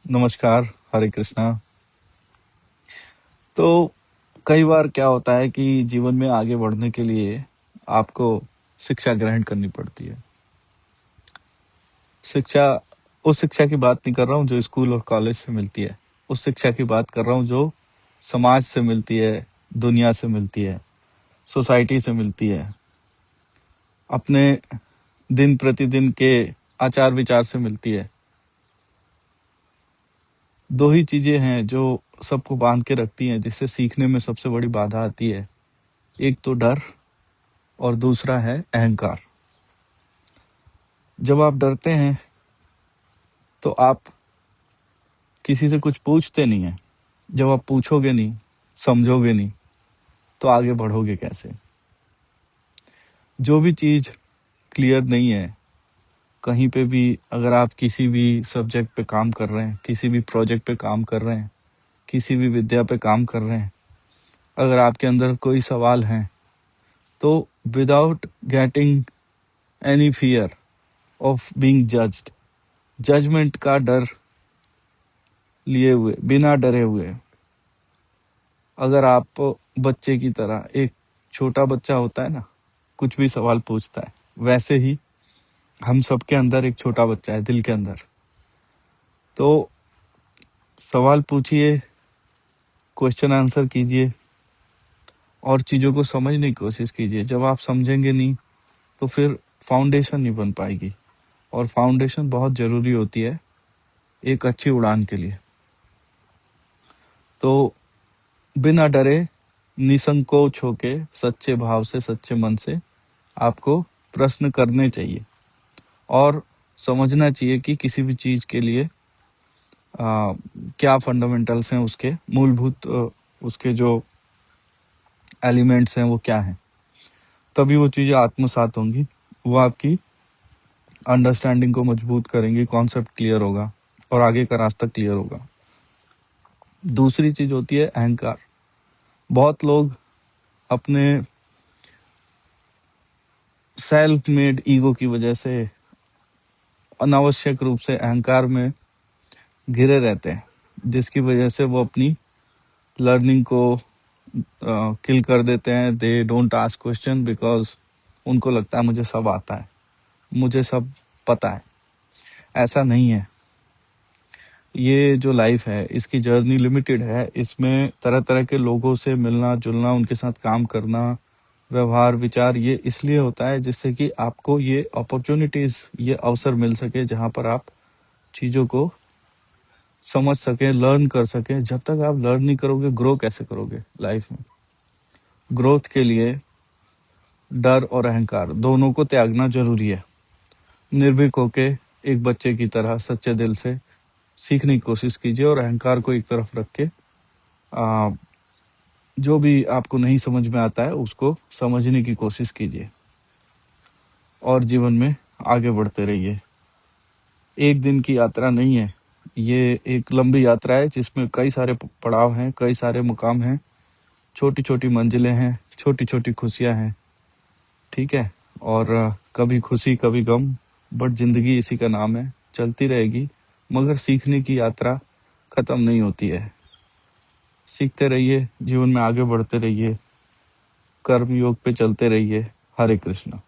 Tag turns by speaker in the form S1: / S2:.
S1: नमस्कार। हरे कृष्णा। तो कई बार क्या होता है कि जीवन में आगे बढ़ने के लिए आपको शिक्षा ग्रहण करनी पड़ती है। शिक्षा, उस शिक्षा की बात नहीं कर रहा हूँ जो स्कूल और कॉलेज से मिलती है। उस शिक्षा की बात कर रहा हूँ जो समाज से मिलती है, दुनिया से मिलती है, सोसाइटी से मिलती है, अपने दिन प्रतिदिन के आचार विचार से मिलती है। दो ही चीजें हैं जो सबको बांध के रखती हैं, जिससे सीखने में सबसे बड़ी बाधा आती है। एक तो डर और दूसरा है अहंकार। जब आप डरते हैं तो आप किसी से कुछ पूछते नहीं हैं। जब आप पूछोगे नहीं, समझोगे नहीं, तो आगे बढ़ोगे कैसे? जो भी चीज क्लियर नहीं है, कहीं पे भी अगर आप किसी भी सब्जेक्ट पे काम कर रहे हैं, किसी भी प्रोजेक्ट पे काम कर रहे हैं, किसी भी विद्या पे काम कर रहे हैं, अगर आपके अंदर कोई सवाल है, तो without getting any fear of being judged, judgement का डर लिए हुए, बिना डरे हुए, अगर आप बच्चे की तरह, एक छोटा बच्चा होता है ना, कुछ भी सवाल पूछता है, वैसे ही हम सबके अंदर एक छोटा बच्चा है दिल के अंदर। तो सवाल पूछिए, क्वेश्चन आंसर कीजिए और चीजों को समझने की कोशिश कीजिए। जब आप समझेंगे नहीं तो फिर फाउंडेशन नहीं बन पाएगी, और फाउंडेशन बहुत जरूरी होती है एक अच्छी उड़ान के लिए। तो बिना डरे, निसंकोच होके, सच्चे भाव से, सच्चे मन से आपको प्रश्न करने चाहिए और समझना चाहिए कि किसी भी चीज के लिए क्या फंडामेंटल्स हैं, उसके मूलभूत उसके जो एलिमेंट्स हैं वो क्या हैं। तभी वो चीजें आत्मसात होंगी, वो आपकी अंडरस्टैंडिंग को मजबूत करेंगी, कॉन्सेप्ट क्लियर होगा और आगे का रास्ता क्लियर होगा। दूसरी चीज होती है अहंकार। बहुत लोग अपने सेल्फ मेड ईगो की वजह से अनावश्यक रूप से अहंकार में घिरे रहते हैं, जिसकी वजह से वो अपनी लर्निंग को किल कर देते हैं। They don't ask question because उनको लगता है मुझे सब आता है, मुझे सब पता है। ऐसा नहीं है। ये जो लाइफ है, इसकी जर्नी लिमिटेड है। इसमें तरह तरह के लोगों से मिलना जुलना, उनके साथ काम करना, व्यवहार विचार, ये इसलिए होता है जिससे कि आपको ये अपॉर्चुनिटीज, ये अवसर मिल सके जहां पर आप चीजों को समझ सके, लर्न कर सके। जब तक आप लर्न नहीं करोगे, ग्रो कैसे करोगे लाइफ में? ग्रोथ के लिए डर और अहंकार दोनों को त्यागना जरूरी है। निर्भीक होके एक बच्चे की तरह सच्चे दिल से सीखने की कोशिश कीजिए और अहंकार को एक तरफ रख के आ, जो भी आपको नहीं समझ में आता है उसको समझने की कोशिश कीजिए और जीवन में आगे बढ़ते रहिए। एक दिन की यात्रा नहीं है, ये एक लंबी यात्रा है जिसमें कई सारे पड़ाव हैं, कई सारे मुकाम हैं, छोटी छोटी मंजिलें हैं, छोटी छोटी खुशियां हैं। ठीक है? और कभी खुशी कभी गम, बट जिंदगी इसी का नाम है, चलती रहेगी। मगर सीखने की यात्रा खत्म नहीं होती है। सीखते रहिए, जीवन में आगे बढ़ते रहिए, कर्म योग पे चलते रहिए। हरे कृष्णा।